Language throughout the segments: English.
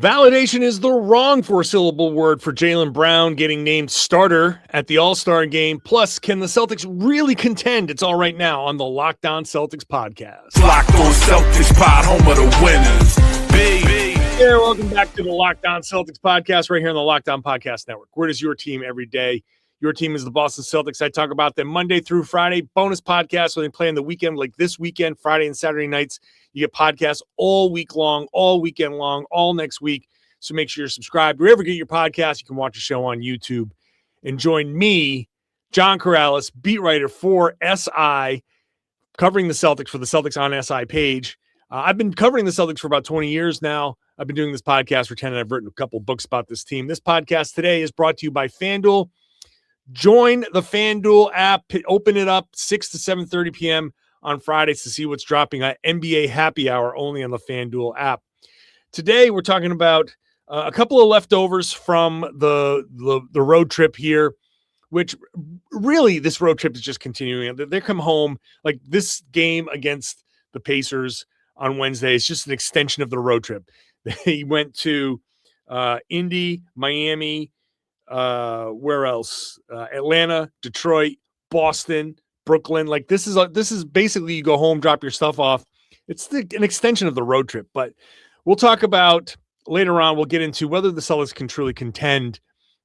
Validation is the wrong four-syllable word for Jaylen Brown getting named starter at the All-Star game. Plus, can the Celtics really contend? It's all right now on the Locked On Celtics podcast. Locked On Celtics pod, home of the winners. Yeah, welcome back to the Locked On Celtics podcast right here on the Locked On Podcast Network. Where does your team every day? Your team is the Boston Celtics. I talk about them Monday through Friday. Bonus podcasts when they play on the weekend, like this weekend, Friday and Saturday nights. You get podcasts all week long, all weekend long, all next week. So make sure you're subscribed. Wherever you get your podcast, you can watch the show on YouTube. And join me, John Karalis, beat writer for SI, covering the Celtics for the Celtics on SI page. I've been covering the Celtics for about 20 years now. I've been doing this podcast for 10, and I've written a couple books about this team. This podcast today is brought to you by FanDuel. Join the FanDuel app. Open it up 6 to 7:30 p.m. on Fridays to see what's dropping at NBA Happy Hour only on the FanDuel app. Today, we're talking about a couple of leftovers from the road trip here, which really this road trip is just continuing. They come home, like this game against the Pacers on Wednesday is just an extension of the road trip. They went to Indy, Miami, where else? Atlanta, Detroit, Boston, Brooklyn. Like this is basically you go home, drop your stuff off. It's an extension of the road trip, but we'll talk about later on. We'll get into whether the Celtics can truly contend.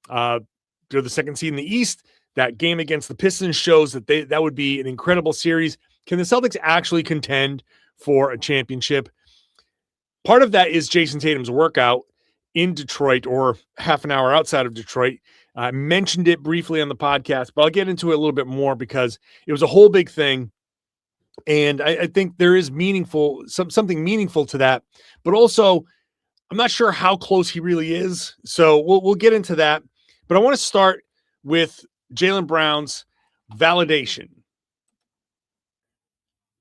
They're the second seed in the East. That game against the Pistons shows that that would be an incredible series. Can the Celtics actually contend for a championship? Part of that is Jayson Tatum's workout in Detroit, or half an hour outside of Detroit. I mentioned it briefly on the podcast, but I'll get into it a little bit more because it was a whole big thing. And I think there is something meaningful to that, but also I'm not sure how close he really is. So we'll get into that, but I want to start with Jaylen Brown's validation.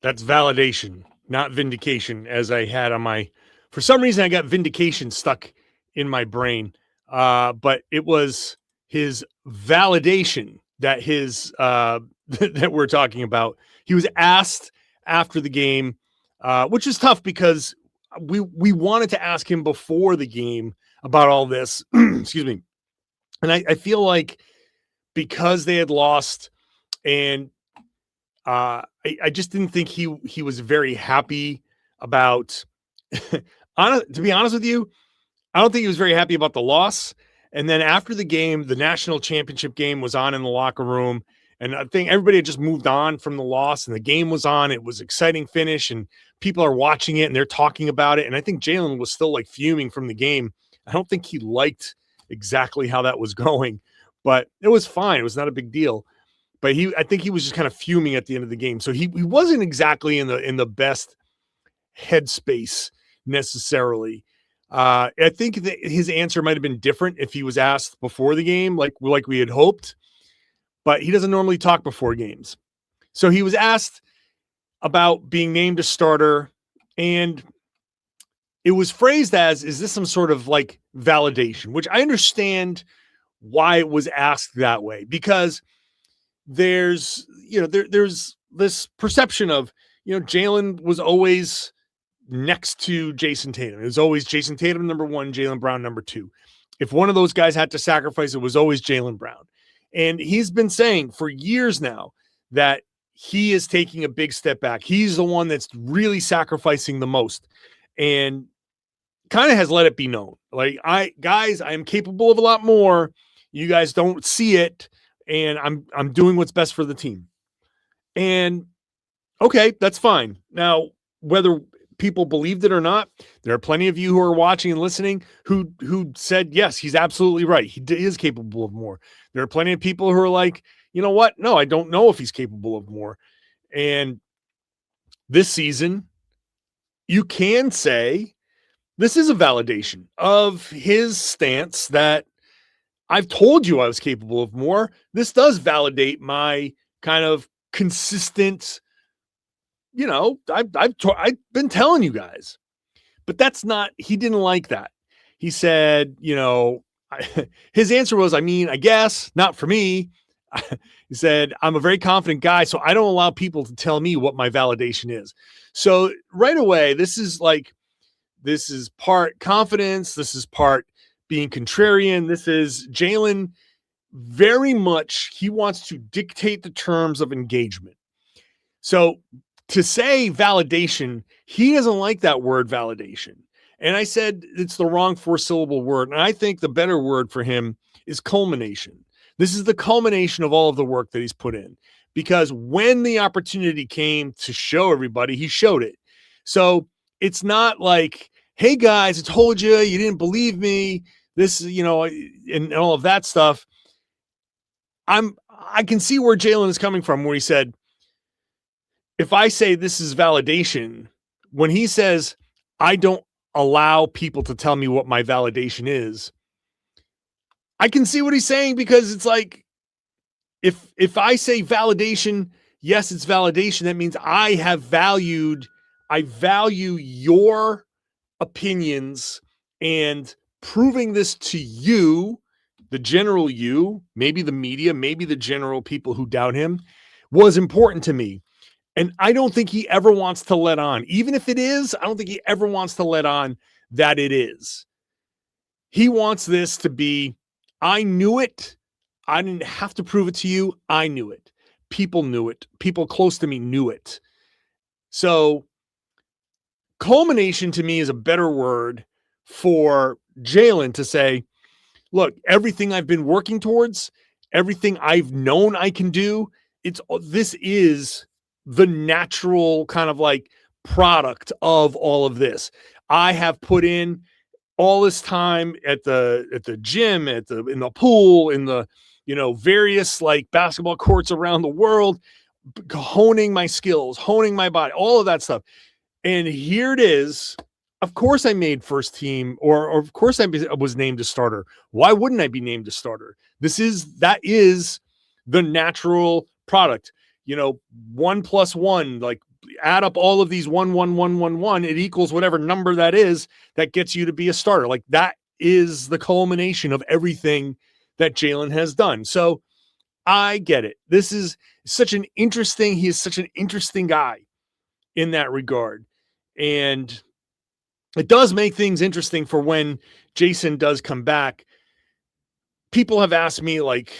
That's validation, not vindication, as I had on my, for some reason I got vindication stuck in my brain, but it was his validation that that we're talking about. He was asked after the game, which is tough because we wanted to ask him before the game about all this. Excuse me. And I feel like because they had lost, and I just didn't think he was very happy about. To be honest with you, I don't think he was very happy about the loss. And then after the game, the national championship game was on in the locker room. And I think everybody had just moved on from the loss and the game was on. It was an exciting finish and people are watching it and they're talking about it. And I think Jaylen was still like fuming from the game. I don't think he liked exactly how that was going, but it was fine. It was not a big deal. But I think he was just kind of fuming at the end of the game. So he wasn't exactly in the best headspace necessarily. I think that his answer might have been different if he was asked before the game, like we had hoped, but he doesn't normally talk before games. So he was asked about being named a starter, and it was phrased as, is this some sort of like validation, which I understand why it was asked that way, because there's this perception of, Jaylen was always next to Jayson Tatum. It was always Jayson Tatum number one, Jaylen Brown number two. If one of those guys had to sacrifice, it was always Jaylen Brown. And he's been saying for years now that he is taking a big step back. He's the one that's really sacrificing the most, and kind of has let it be known. Like, I am capable of a lot more. You guys don't see it, and I'm doing what's best for the team. And okay, that's fine. Now, whether people believed it or not, there are plenty of you who are watching and listening who said, yes, he's absolutely right. He is capable of more. There are plenty of people who are like, you know what? No, I don't know if he's capable of more. And this season, you can say this is a validation of his stance that I've told you I was capable of more. This does validate my kind of consistent, I've been telling you guys, but that's not, he didn't like that. He said, his answer was, I guess not for me. He said, I'm a very confident guy, so I don't allow people to tell me what my validation is. So right away, this is like This is part confidence. This is part being contrarian. This is Jaylen very much, he wants to dictate the terms of engagement. So to say validation, he doesn't like that word validation. And I said it's the wrong 4-syllable word. And I think the better word for him is culmination. This is the culmination of all of the work that he's put in. Because when the opportunity came to show everybody, he showed it. So it's not like, hey guys, I told you, you didn't believe me. This, and all of that stuff. I can see where Jaylen is coming from, where he said, if I say this is validation, when he says, I don't allow people to tell me what my validation is, I can see what he's saying, because it's like, if I say validation, yes, it's validation. That means I value your opinions, and proving this to you, the general you, maybe the media, maybe the general people who doubt him, was important to me. And I don't think he ever wants to let on. Even if it is, I don't think he ever wants to let on that it is. He wants this to be, I knew it. I didn't have to prove it to you. I knew it. People knew it. People close to me knew it. So culmination to me is a better word for Jaylen to say, look, everything I've been working towards, everything I've known I can do, this is the natural kind of like product of all of this. I have put in all this time at the gym, in the pool, in the, various like basketball courts around the world, honing my skills, honing my body, all of that stuff. And here it is. Of course I made first team, or of course I was named a starter. Why wouldn't I be named a starter? That is the natural product. 1 + 1, like add up all of these 1, 1, 1, 1, 1, it equals whatever number that is that gets you to be a starter. Like that is the culmination of everything that Jaylen has done. So I get it. He is such an interesting guy in that regard. And it does make things interesting for when Jayson does come back. People have asked me, like,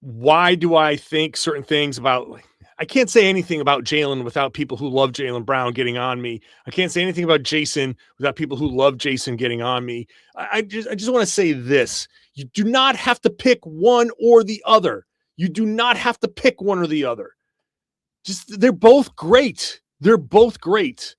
why do I think certain things about, like, I can't say anything about Jaylen without people who love Jaylen Brown getting on me. I can't say anything about Jayson without people who love Jayson getting on me. I just want to say this. You do not have to pick one or the other. You do not have to pick one or the other. They're both great. They're both great.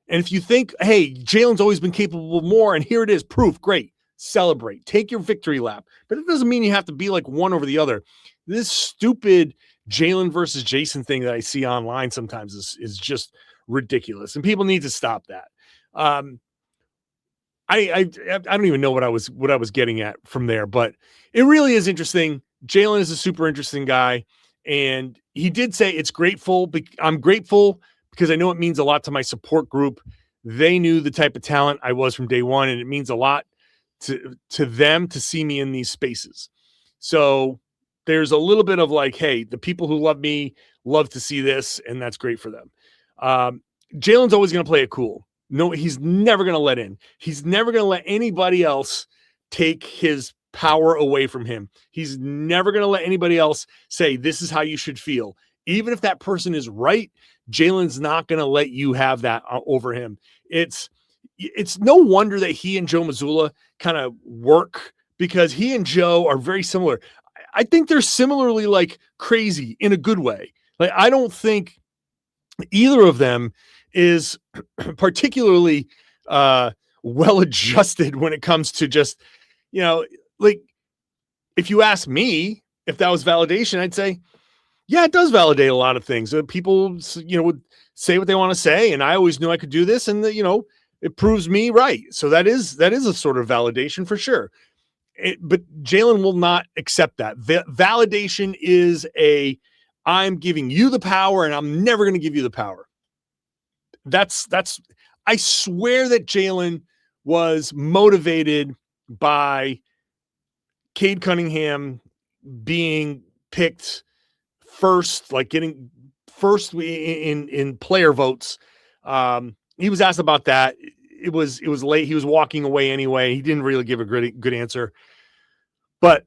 And if you think, hey, Jaylen's always been capable of more, and here it is, proof, great. Celebrate. Take your victory lap. But it doesn't mean you have to be like one over the other. This stupid Jaylen versus Jayson thing that I see online sometimes is just ridiculous. And people need to stop that. I don't even know what I was getting at from there, but it really is interesting. Jaylen is a super interesting guy. And he did say I'm grateful because I know it means a lot to my support group. They knew the type of talent I was from day one, and it means a lot to them to see me in these spaces. So there's a little bit of like, hey, the people who love me love to see this, and that's great for them. Jaylen's always going to play it cool. No, he's never going to let in. He's never going to let anybody else take his power away from him. He's never going to let anybody else say, this is how you should feel. Even if that person is right, Jaylen's not going to let you have that over him. It's no wonder that he and Joe Mazzulla kind of work, because he and Joe are very similar. I think they're similarly like crazy in a good way. Like, I don't think either of them is particularly well adjusted when it comes to just, like, if you ask me if that was validation, I'd say, yeah, it does validate a lot of things. People, would say what they want to say, and I always knew I could do this, and it proves me right. So that is a sort of validation for sure. But Jaylen will not accept that. Validation is I'm giving you the power, and I'm never going to give you the power. I swear that Jaylen was motivated by Cade Cunningham being picked first, like getting first in player votes, he was asked about that. It was late. He was walking away anyway. He didn't really give a good answer. But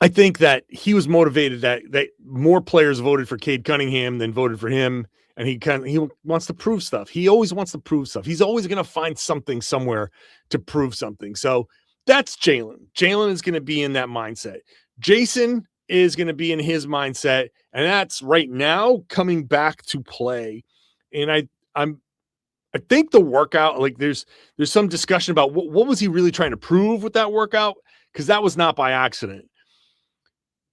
I think that he was motivated that more players voted for Cade Cunningham than voted for him. And he wants to prove stuff. He always wants to prove stuff. He's always going to find something somewhere to prove something. So that's Jaylen. Jaylen is going to be in that mindset. Jayson is going to be in his mindset. And that's right now coming back to play. And I think the workout, like there's some discussion about what was he really trying to prove with that workout? Because that was not by accident.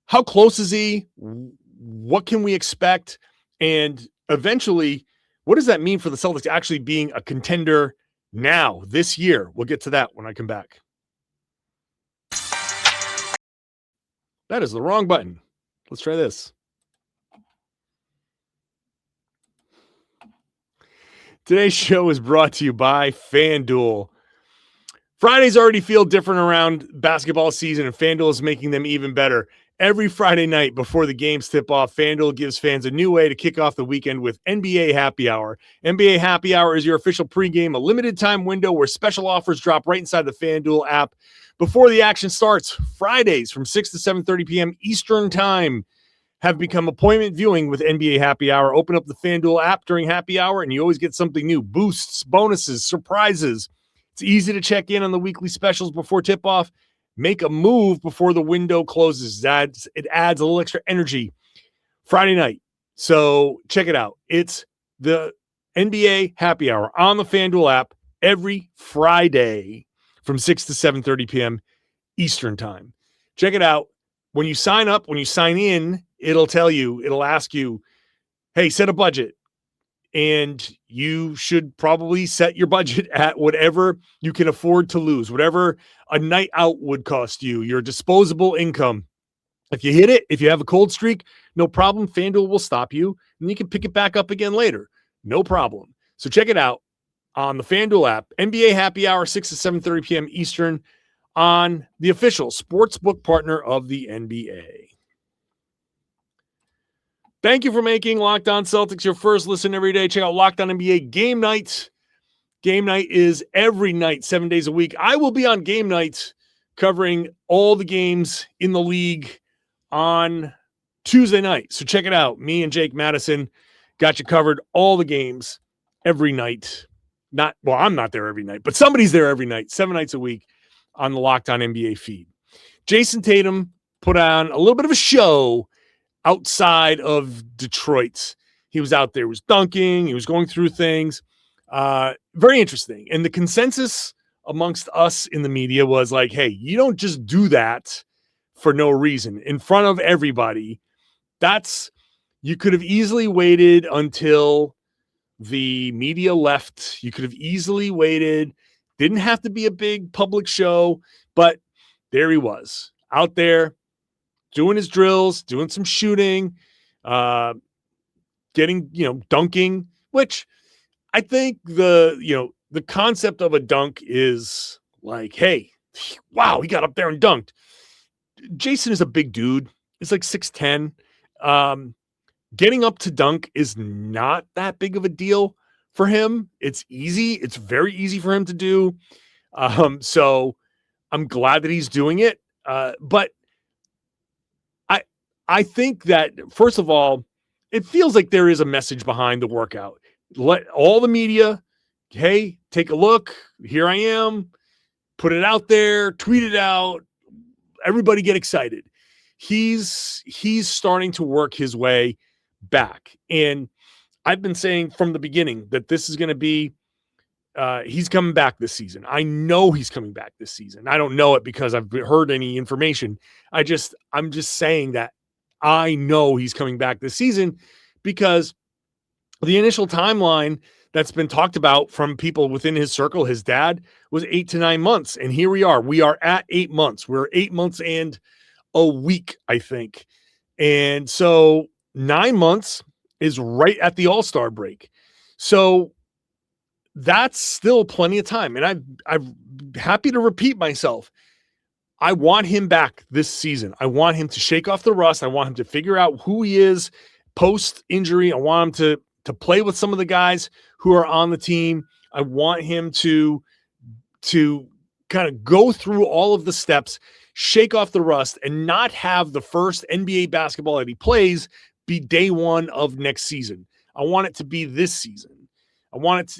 How close is he? What can we expect? And eventually, what does that mean for the Celtics actually being a contender now, this year? We'll get to that when I come back. That is the wrong button. Let's try this. Today's show is brought to you by FanDuel. Fridays already feel different around basketball season, and FanDuel is making them even better. Every Friday night before the games tip off, FanDuel gives fans a new way to kick off the weekend with NBA Happy Hour. NBA Happy Hour is your official pregame, a limited time window where special offers drop right inside the FanDuel app before the action starts. Fridays from 6 to 7:30 p.m. Eastern Time have become appointment viewing with NBA Happy Hour. Open up the FanDuel app during Happy Hour, and you always get something new. Boosts, bonuses, surprises. It's easy to check in on the weekly specials before tip-off. Make a move before the window closes. It adds a little extra energy Friday night. So check it out. It's the NBA Happy Hour on the FanDuel app every Friday from 6 to 7:30 p.m. Eastern Time. Check it out. When you sign up, when you sign in, it'll ask you, hey, set a budget. And you should probably set your budget at whatever you can afford to lose, whatever a night out would cost you, your disposable income. If you hit it, if you have a cold streak, no problem. FanDuel will stop you, and you can pick it back up again later. No problem. So check it out on the FanDuel app. NBA Happy Hour, 6 to 7:30 p.m. Eastern on the official sportsbook partner of the NBA. Thank you for making Locked On Celtics your first listen every day. Check out Locked On NBA Game Night. Game Night is every night, 7 days a week. I will be on Game Night covering all the games in the league on Tuesday night. So check it out. Me and Jake Madison got you covered all the games every night. I'm not there every night, but somebody's there every night, 7 nights a week on the Locked On NBA feed. Jayson Tatum put on a little bit of a show outside of Detroit. He was out there, he was dunking, he was going through things. Very interesting. And the consensus amongst us in the media was like, hey, you don't just do that for no reason in front of everybody. You could have easily waited until the media left. You could have easily waited. Didn't have to be a big public show, but there he was out there doing his drills, doing some shooting, getting, dunking, which I think the concept of a dunk is like, hey, wow, he got up there and dunked. Jayson is a big dude. He's like 6'10". Getting up to dunk is not that big of a deal for him. It's easy. It's very easy for him to do. So I'm glad that he's doing it. But I think that, first of all, it feels like there is a message behind the workout. Let all the media, hey, take a look. Here I am. Put it out there. Tweet it out. Everybody get excited. He's starting to work his way back. And I've been saying from the beginning that this is going to be, he's coming back this season. I know he's coming back this season. I don't know it because I've heard any information. I'm just saying that I know he's coming back this season because the initial timeline that's been talked about from people within his circle, his dad, was 8 to 9 months. And here we are. We are at 8 months. We're 8 months and a week, I think. And so 9 months is right at the All-Star break. So that's still plenty of time. And I'm happy to repeat myself. I want him back this season. I want him to shake off the rust. I want him to figure out who he is post-injury. I want him to play with some of the guys who are on the team. I want him to kind of go through all of the steps, shake off the rust, and not have the first NBA basketball that he plays be day one of next season. I want it to be this season. I want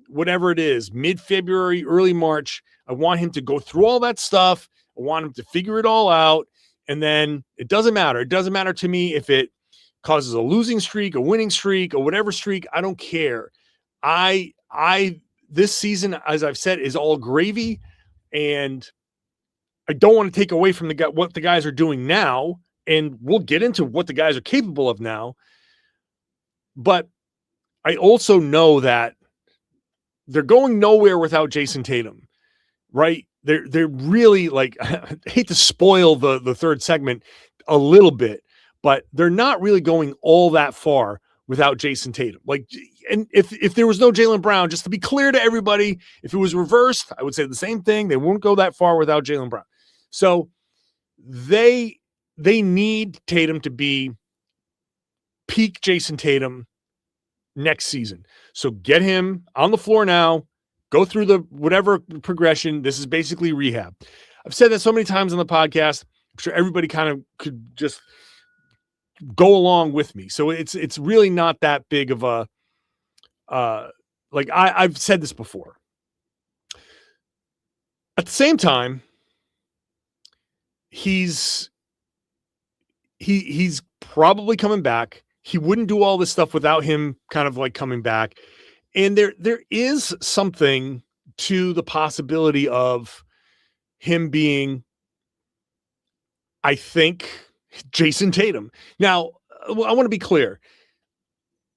whatever it is, mid-February, early March. I want him to go through all that stuff. I want him to figure it all out. And then it doesn't matter. It doesn't matter to me if it causes a losing streak, a winning streak, or whatever streak. I don't care. This season, as I've said, is all gravy, and I don't want to take away from what the guys are doing now, and we'll get into what the guys are capable of now. But I also know that they're going nowhere without Jayson Tatum, right? They're really like, I hate to spoil the third segment a little bit, but they're not really going all that far without Jayson Tatum. Like, and if there was no Jaylen Brown, just to be clear to everybody, if it was reversed, I would say the same thing. They won't go that far without Jaylen Brown. So they need Tatum to be peak Jayson Tatum next season. So get him on the floor now, go through the whatever progression. This is basically rehab. I've said that so many times on the podcast. I'm sure everybody kind of could just go along with me. So it's really not that big of a, like I've said this before. At the same time, he's probably coming back. He wouldn't do all this stuff without him kind of like coming back. And there is something to the possibility of him being, I think, Jayson Tatum. Now, I want to be clear.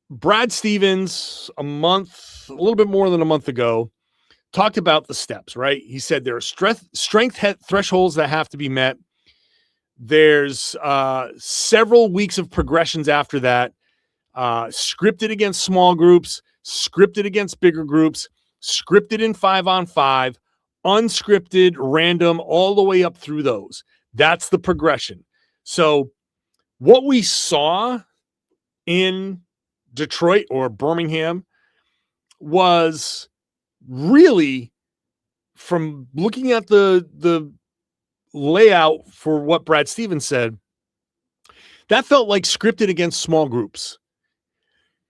Brad Stevens, a little bit more than a month ago, talked about the steps, right? He said there are strength thresholds that have to be met. There's several weeks of progressions after that, scripted against small groups, scripted against bigger groups, scripted in 5-on-5, unscripted, random, all the way up through those. That's the progression. So what we saw in Detroit or Birmingham was really, from looking at the layout for what Brad Stevens said, that felt like scripted against small groups.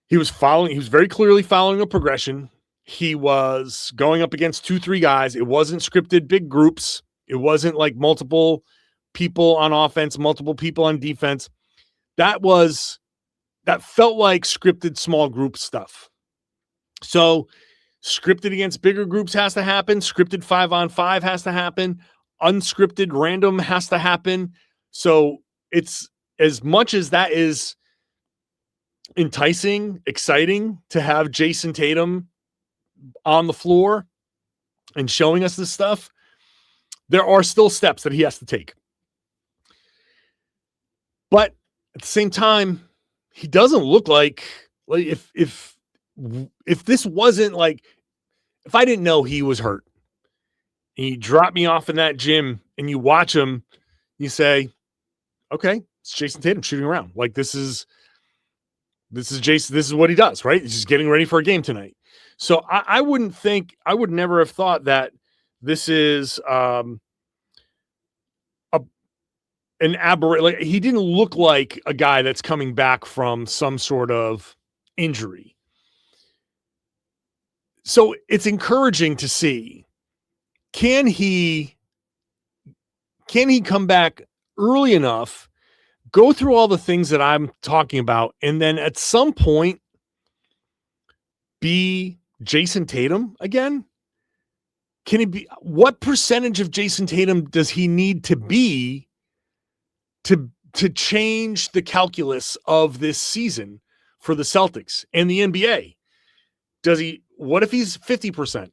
He was very clearly following a progression. He was going up against 2-3 guys. It wasn't scripted big groups. It wasn't like multiple people on offense, multiple people on defense. That felt like scripted small group stuff. So scripted against bigger groups has to happen. Scripted 5-on-5 has to happen. Unscripted random has to happen. So it's, as much as that is enticing, exciting to have Jayson Tatum on the floor and showing us this stuff, there are still steps that he has to take. But at the same time, he doesn't look like if this wasn't like, if I didn't know he was hurt and you drop me off in that gym and you watch him, you say, okay, it's Jayson Tatum shooting around. Like this is Jayson. This is what he does, right? He's just getting ready for a game tonight. So I would never have thought that this is an aberration. Like, he didn't look like a guy that's coming back from some sort of injury. So it's encouraging to see, can he come back early enough, go through all the things that I'm talking about, and then at some point be Jayson Tatum again? Can he be? What percentage of Jayson Tatum does he need to be to change the calculus of this season for the Celtics and the NBA? What if he's 50%?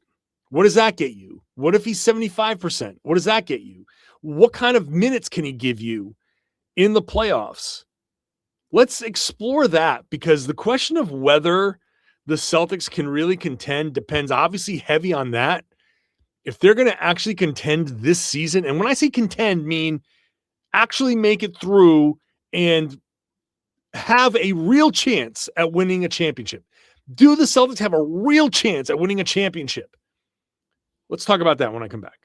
What does that get you? What if he's 75%? What does that get you? What kind of minutes can he give you in the playoffs? Let's explore that, because the question of whether the Celtics can really contend depends obviously heavy on that. If they're going to actually contend this season, and when I say contend, mean actually make it through and have a real chance at winning a championship. Do the Celtics have a real chance at winning a championship? Let's talk about that when I come back.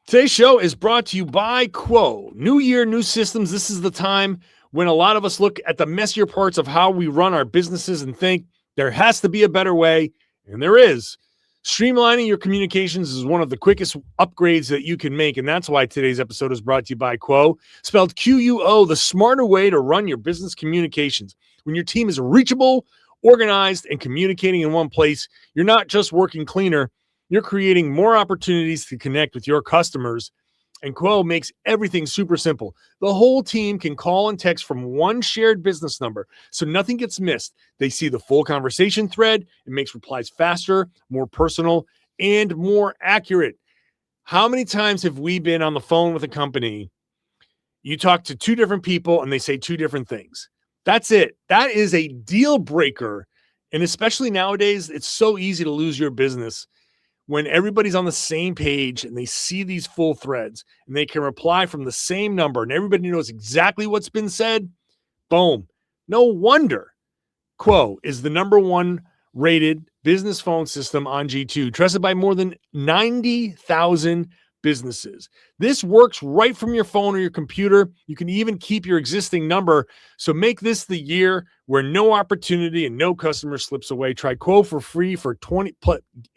Today's show is brought to you by Quo. New year, new systems. This is the time when a lot of us look at the messier parts of how we run our businesses and think there has to be a better way, and there is. Streamlining your communications is one of the quickest upgrades that you can make, and that's why today's episode is brought to you by Quo, spelled Q-U-O, the smarter way to run your business communications. When your team is reachable, organized, and communicating in one place, you're not just working cleaner, you're creating more opportunities to connect with your customers, and Quo makes everything super simple. The whole team can call and text from one shared business number, so nothing gets missed. They see the full conversation thread. It makes replies faster, more personal, and more accurate. How many times have we been on the phone with a company? You talk to two different people, and they say two different things. That's it. That is a deal breaker, and especially nowadays, it's so easy to lose your business when everybody's on the same page and they see these full threads and they can reply from the same number and everybody knows exactly what's been said. Boom. No wonder Quo is the number one rated business phone system on G2, trusted by more than 90,000 businesses. This works right from your phone or your computer. You can even keep your existing number. So make this the year where no opportunity and no customer slips away. Try Quo for free for 20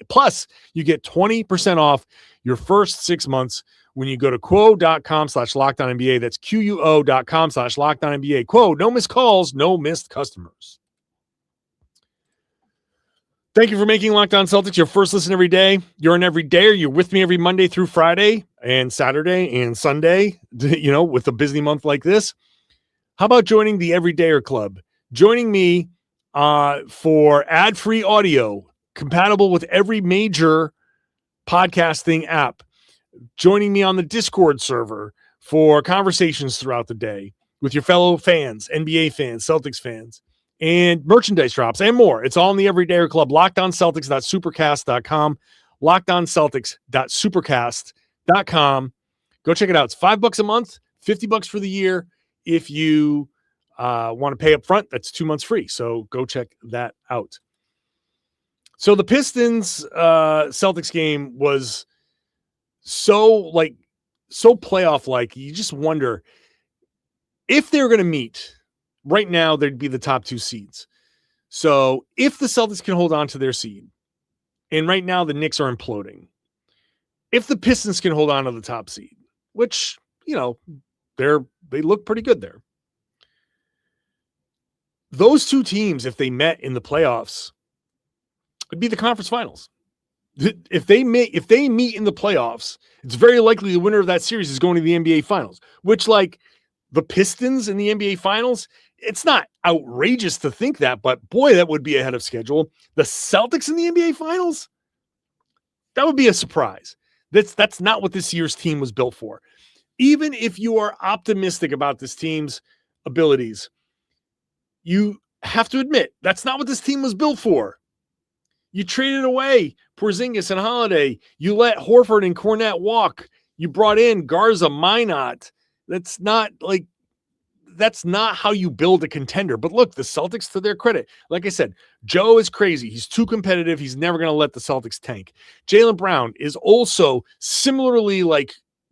plus you get 20% off your first 6 months when you go to quo.com/LockedOnNBA. That's QUO.com/LockedOnNBA. Quo, no missed calls, no missed customers. Thank you for making Locked On Celtics your first listen every day. You're an everydayer. You're with me every Monday through Friday and Saturday and Sunday, with a busy month like this. How about joining the Everydayer Club? Joining me for ad-free audio, compatible with every major podcasting app. Joining me on the Discord server for conversations throughout the day with your fellow fans, NBA fans, Celtics fans, and merchandise drops and more. It's all in the Everydayer Club. LockedOnCeltics.supercast.com. LockedOnCeltics.supercast.com. Go check it out. It's $5 a month, $50 for the year. If you want to pay up front, that's 2 months free. So go check that out. So the Pistons Celtics game was so playoff-like. You just wonder if they're going to meet. Right now, they'd be the top two seeds. So if the Celtics can hold on to their seed, and right now the Knicks are imploding, if the Pistons can hold on to the top seed, which, they look pretty good there. Those two teams, if they met in the playoffs, would be the conference finals. If they meet in the playoffs, it's very likely the winner of that series is going to the NBA finals, which the Pistons in the NBA finals, it's not outrageous to think that, but boy, that would be ahead of schedule. The Celtics in the NBA finals, that would be a surprise. That's not what this year's team was built for. Even if you are optimistic about this team's abilities, you have to admit that's not what this team was built for. You traded away Porzingis and Holiday. You let Horford and Kornet walk. You brought in Garza, Minot. That's not how you build a contender. But look, the Celtics, to their credit, like I said, Joe is crazy. He's too competitive. He's never going to let the Celtics tank. Jaylen Brown is also similarly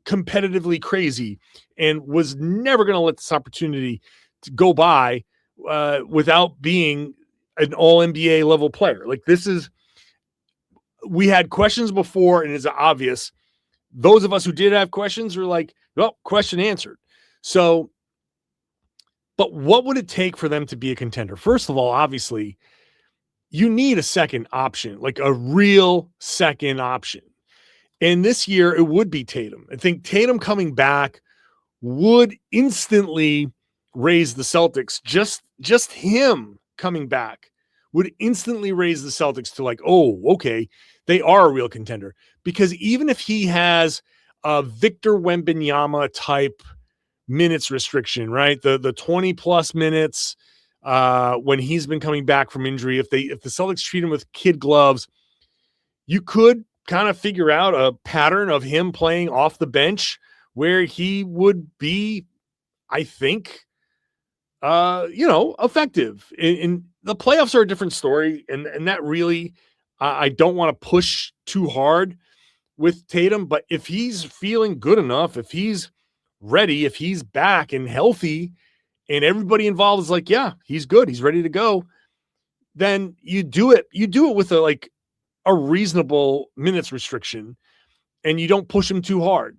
competitively crazy and was never going to let this opportunity to go by without being an all-NBA level player. We had questions before, and it's obvious. Those of us who did have questions were like, well, question answered. So, but what would it take for them to be a contender? First of all, obviously, you need a second option, a real second option. And this year, it would be Tatum. I think Tatum coming back would instantly raise the Celtics. Just him coming back would instantly raise the Celtics to okay, they are a real contender. Because even if he has a Victor Wembanyama type minutes restriction, right? The 20 plus minutes when he's been coming back from injury. If the Celtics treat him with kid gloves, you could kind of figure out a pattern of him playing off the bench where he would be, I think, effective. In the playoffs are a different story, and that really, I don't want to push too hard with Tatum, but if he's feeling good enough, if he's ready, if he's back and healthy, and everybody involved is like, yeah, he's good, he's ready to go, then you do it. You do it with a reasonable minutes restriction, and you don't push him too hard.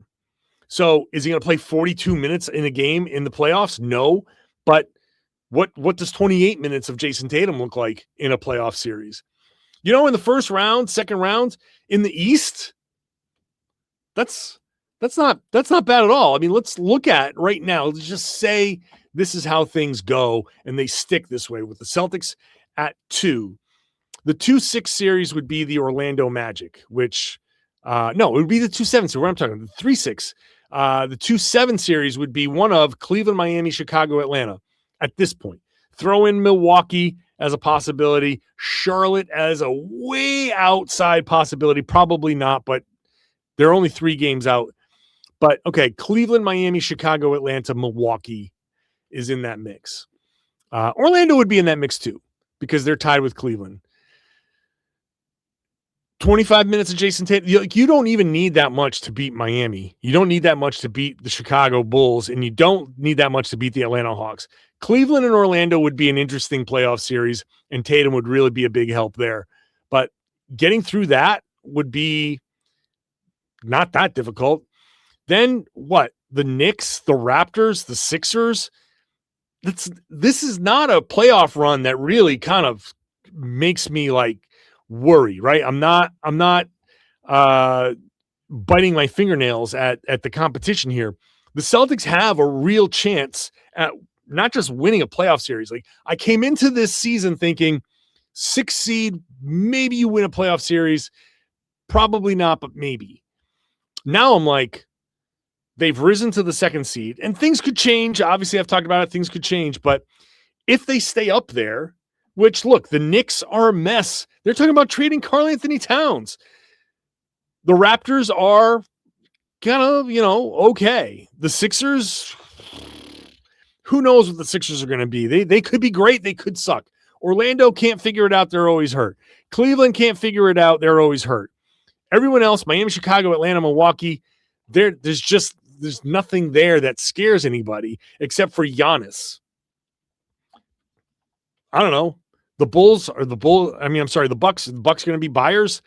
So is he going to play 42 minutes in a game in the playoffs? No, but what does 28 minutes of Jayson Tatum look like in a playoff series? In the first round, second round in the East, that's not bad at all. I mean, let's look at right now. Let's just say this is how things go, and they stick this way with the Celtics at 2. The 2-6 series would be the Orlando Magic, which no, it would be the 2-7 series. What I'm talking about, the 3-6. The 2-7 series would be one of Cleveland, Miami, Chicago, Atlanta. At this point, throw in Milwaukee as a possibility, Charlotte as a way outside possibility. Probably not, but they're only 3 games out. But okay, Cleveland, Miami, Chicago, Atlanta, Milwaukee is in that mix. Orlando would be in that mix too, because they're tied with Cleveland. 25 minutes of Jayson Tatum. You don't even need that much to beat Miami. You don't need that much to beat the Chicago Bulls, and you don't need that much to beat the Atlanta Hawks. Cleveland and Orlando would be an interesting playoff series, and Tatum would really be a big help there. But getting through that would be not that difficult. Then what? The Knicks, the Raptors, the Sixers. This is not a playoff run that really kind of makes me worry, right? I'm not biting my fingernails at the competition here. The Celtics have a real chance at not just winning a playoff series. I came into this season thinking 6 seed, maybe you win a playoff series, probably not, but maybe. Now I'm like, they've risen to the 2nd seed, and things could change. Obviously, I've talked about it. Things could change, but if they stay up there, which, look, the Knicks are a mess. They're talking about trading Karl-Anthony Towns. The Raptors are kind of, okay. The Sixers, who knows what the Sixers are going to be? They could be great. They could suck. Orlando can't figure it out. They're always hurt. Cleveland can't figure it out. They're always hurt. Everyone else, Miami, Chicago, Atlanta, Milwaukee, there's nothing there that scares anybody except for Giannis. I don't know. The Bucks. The Bucks going to be buyers.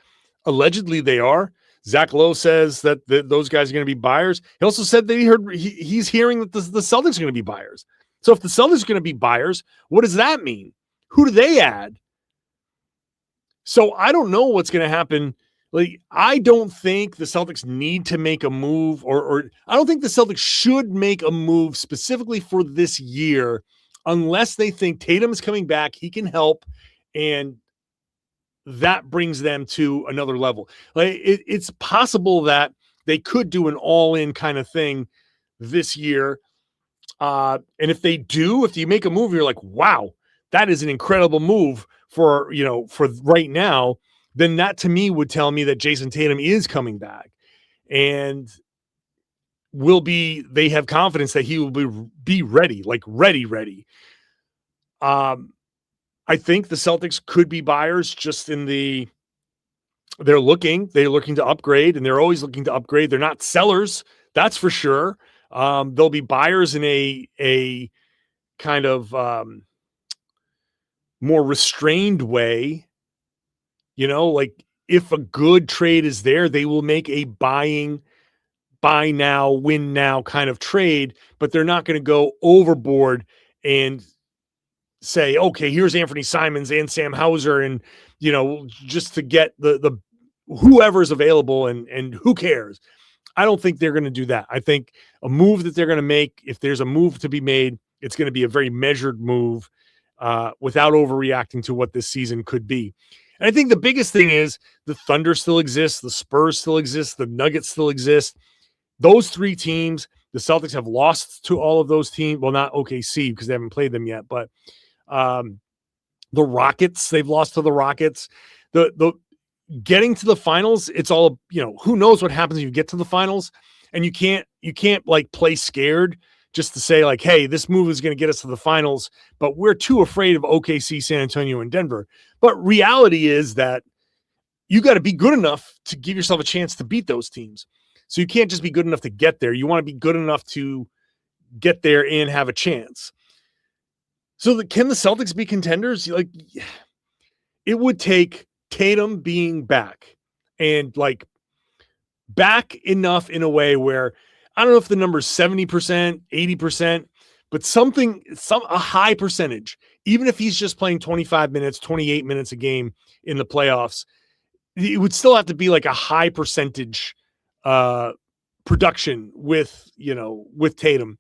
Allegedly, they are. Zach Lowe says that those guys are going to be buyers. He also said that he's hearing that the Celtics are going to be buyers. So if the Celtics are going to be buyers, what does that mean? Who do they add? So I don't know what's going to happen. I don't think the Celtics need to make a move, or I don't think the Celtics should make a move specifically for this year unless they think Tatum is coming back, he can help, and that brings them to another level. It's possible that they could do an all-in kind of thing this year. And if you make a move, you're like, wow, that is an incredible move for right now, then that to me would tell me that Jayson Tatum is coming back and they have confidence that he will be ready, ready. I think the Celtics could be buyers just they're looking to upgrade, and they're always looking to upgrade. They're not sellers. That's for sure. They'll be buyers in a kind of more restrained way. If a good trade is there, they will make a buy now, win now kind of trade, but they're not going to go overboard and say, okay, here's Anfernee Simons and Sam Hauser, and just to get the whoever's available, and who cares? I don't think they're going to do that. I think a move that they're going to make, if there's a move to be made, it's going to be a very measured move without overreacting to what this season could be. And I think the biggest thing is the Thunder still exists, the Spurs still exist, the Nuggets still exist. Those 3 teams, the Celtics have lost to all of those teams. Well, not OKC because they haven't played them yet, but the Rockets, they've lost to the Rockets. The getting to the finals, it's all, who knows what happens if you get to the finals, and you can't play scared, just to say like, hey, this move is going to get us to the finals, but we're too afraid of OKC, San Antonio, and Denver. But reality is that you got to be good enough to give yourself a chance to beat those teams. So you can't just be good enough to get there. You want to be good enough to get there and have a chance. So can the Celtics be contenders? Like, it would take Tatum being back and like back enough in a way where I don't know if the number is 70%, 80%, but a high percentage, even if he's just playing 25 minutes, 28 minutes a game in the playoffs, it would still have to be like a high percentage production with Tatum.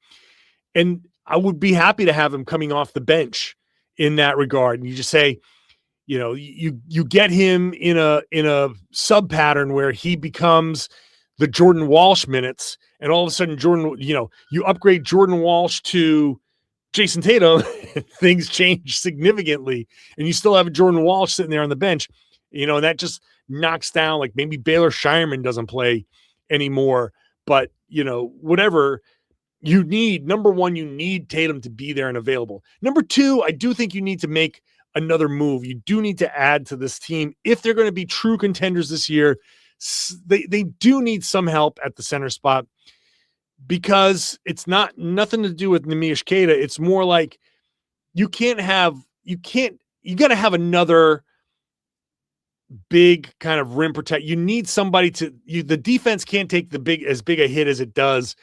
And I would be happy to have him coming off the bench in that regard. And you just say, you get him in a sub pattern where he becomes the Jordan Walsh minutes, and all of a sudden you upgrade Jordan Walsh to Jayson Tatum, things change significantly, and you still have a Jordan Walsh sitting there on the bench, and that just knocks down, like, maybe Baylor Shireman doesn't play anymore, but whatever. You need, number one, you need Tatum to be there and available. Number two, I do think you need to make another move. You do need to add to this team. If they're going to be true contenders this year, they do need some help at the center spot, because it's nothing to do with Neemias Queta. It's more like you got to have another big kind of rim protect. You need somebody the defense can't take as big a hit as it does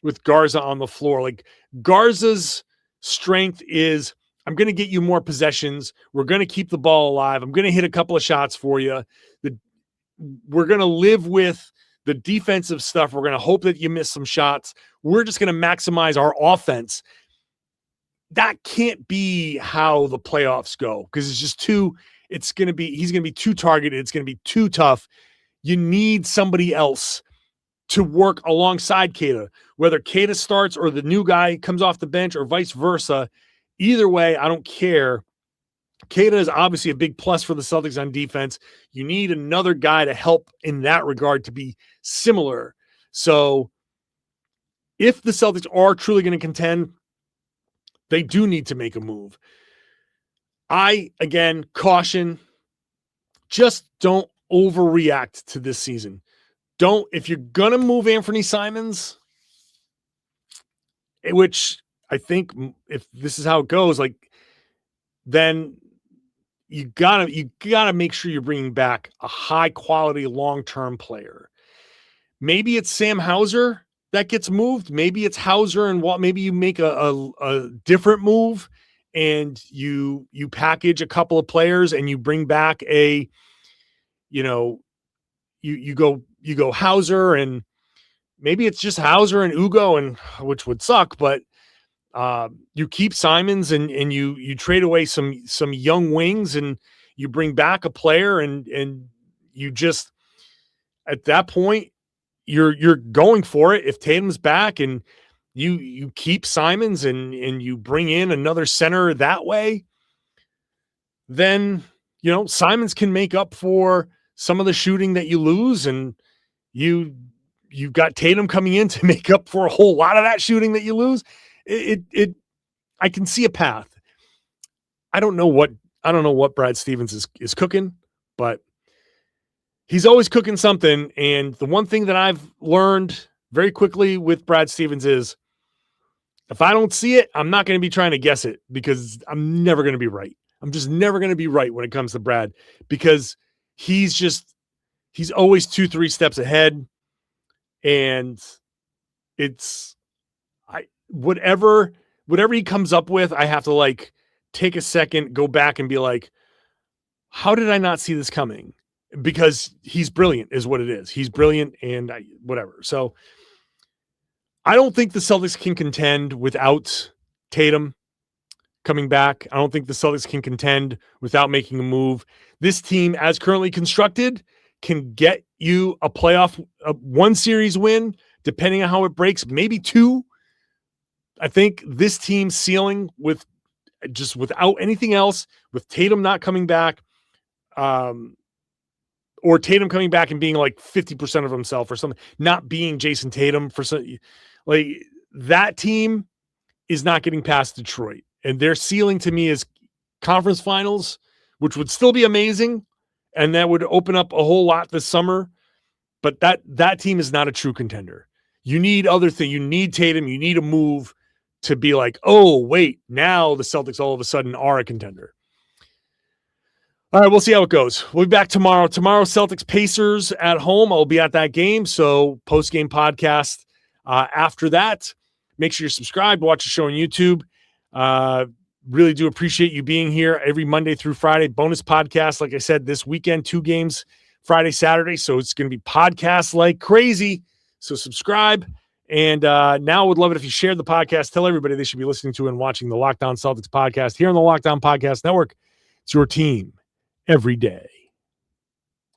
with Garza on the floor. Like, Garza's strength is, I'm going to get you more possessions. We're going to keep the ball alive. I'm going to hit a couple of shots for you. We're going to live with the defensive stuff. We're going to hope that you miss some shots. We're just going to maximize our offense. That can't be how the playoffs go, because he's going to be too targeted. It's going to be too tough. You need somebody else to work alongside Queta, whether Queta starts or the new guy comes off the bench or vice versa. Either way, I don't care. Queta is obviously a big plus for the Celtics on defense. You need another guy to help in that regard to be similar. So if the Celtics are truly going to contend, they do need to make a move. I, again, caution, just don't overreact to this season. If you're going to move Anfernee Simons, which I think if this is how it goes, like, then you gotta make sure you're bringing back a high quality long-term player. Maybe it's Sam Hauser that gets moved. Maybe it's Hauser and maybe you make a different move and you package a couple of players and you bring back you go Hauser, and maybe it's just Hauser and Ugo, and which would suck, but you keep Simons and you trade away some young wings and you bring back a player and you just, at that point, you're going for it. If Tatum's back and you keep Simons and you bring in another center that way, then Simons can make up for some of the shooting that you lose, and you've got Tatum coming in to make up for a whole lot of that shooting that you lose. I can see a path. I don't know what Brad Stevens is cooking, but he's always cooking something. And the one thing that I've learned very quickly with Brad Stevens is, if I don't see it, I'm not going to be trying to guess it, because I'm never going to be right. I'm just never going to be right when it comes to Brad, because he's always 2-3 steps ahead. And it's, whatever he comes up with, I have to like take a second, go back and be like, how did I not see this coming? Because he's brilliant is what it is. He's brilliant, and whatever. So I don't think the Celtics can contend without Tatum coming back. I don't think the Celtics can contend without making a move. This team, as currently constructed, can get you a one series win, depending on how it breaks, maybe 2. I think this team's ceiling, with just without anything else, with Tatum not coming back, or Tatum coming back and being like 50% of himself or something, not being Jayson Tatum for some, like, that team is not getting past Detroit. And their ceiling to me is conference finals, which would still be amazing. And that would open up a whole lot this summer. But that team is not a true contender. You need other things. You need Tatum. You need a move to be like, oh, wait, now the Celtics all of a sudden are a contender. All right, we'll see how it goes. We'll be back tomorrow. Tomorrow, Celtics Pacers at home. I'll be at that game. So post-game podcast after that. Make sure you're subscribed. Watch the show on YouTube. Really do appreciate you being here every Monday through Friday. Bonus podcast, like I said, this weekend, 2 games, Friday, Saturday. So it's going to be podcasts like crazy. So subscribe. And now I would love it if you shared the podcast. Tell everybody they should be listening to and watching the Locked On Celtics podcast here on the Locked On Podcast Network. It's your team every day.